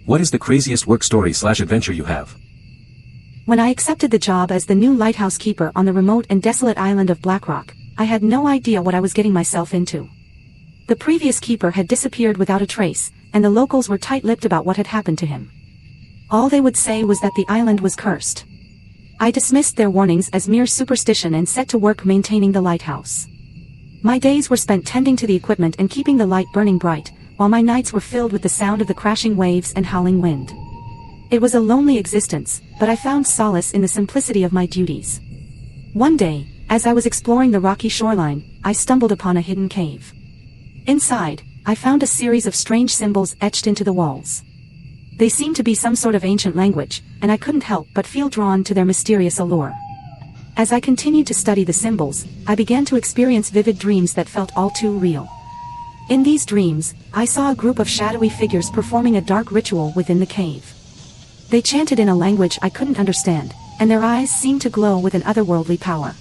What is the craziest work story/adventure you have? When I accepted the job as the new Lighthouse Keeper on the remote and desolate island of Blackrock, I had no idea what I was getting myself into. The previous keeper had disappeared without a trace, and the locals were tight-lipped about what had happened to him. All they would say was that the island was cursed. I dismissed their warnings as mere superstition and set to work maintaining the lighthouse. My days were spent tending to the equipment and keeping the light burning bright, while my nights were filled with the sound of the crashing waves and howling wind. It was a lonely existence, but I found solace in the simplicity of my duties. One day, as I was exploring the rocky shoreline, I stumbled upon a hidden cave. Inside, I found a series of strange symbols etched into the walls. They seemed to be some sort of ancient language, and I couldn't help but feel drawn to their mysterious allure. As I continued to study the symbols, I began to experience vivid dreams that felt all too real. In these dreams, I saw a group of shadowy figures performing a dark ritual within the cave. They chanted in a language I couldn't understand, and their eyes seemed to glow with an otherworldly power.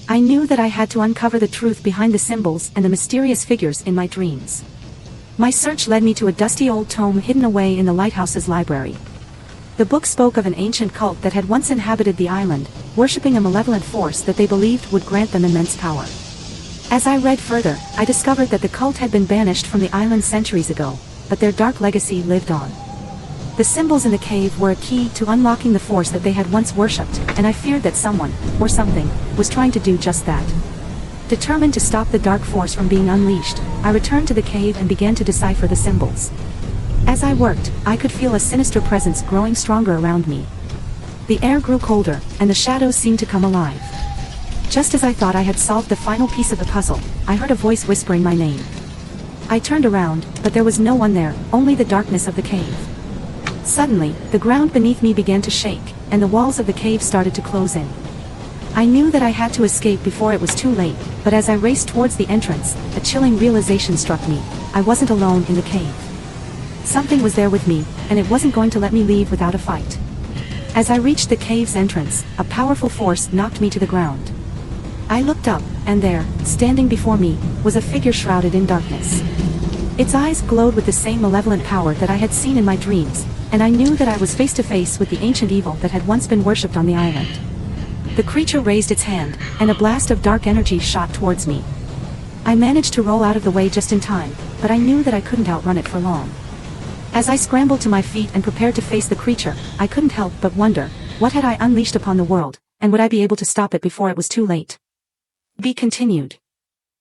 I knew that I had to uncover the truth behind the symbols and the mysterious figures in my dreams. My search led me to a dusty old tome hidden away in the lighthouse's library. The book spoke of an ancient cult that had once inhabited the island, worshipping a malevolent force that they believed would grant them immense power. As I read further, I discovered that the cult had been banished from the island centuries ago, but their dark legacy lived on. The symbols in the cave were a key to unlocking the force that they had once worshipped, and I feared that someone, or something, was trying to do just that. Determined to stop the dark force from being unleashed, I returned to the cave and began to decipher the symbols. As I worked, I could feel a sinister presence growing stronger around me. The air grew colder, and the shadows seemed to come alive. Just as I thought I had solved the final piece of the puzzle, I heard a voice whispering my name. I turned around, but there was no one there, only the darkness of the cave. Suddenly, the ground beneath me began to shake, and the walls of the cave started to close in. I knew that I had to escape before it was too late, but as I raced towards the entrance, a chilling realization struck me. I wasn't alone in the cave. Something was there with me, and it wasn't going to let me leave without a fight. As I reached the cave's entrance, a powerful force knocked me to the ground. I looked up, and there, standing before me, was a figure shrouded in darkness. Its eyes glowed with the same malevolent power that I had seen in my dreams, and I knew that I was face to face with the ancient evil that had once been worshipped on the island. The creature raised its hand, and a blast of dark energy shot towards me. I managed to roll out of the way just in time, but I knew that I couldn't outrun it for long. As I scrambled to my feet and prepared to face the creature, I couldn't help but wonder, what had I unleashed upon the world, and would I be able to stop it before it was too late? Be continued.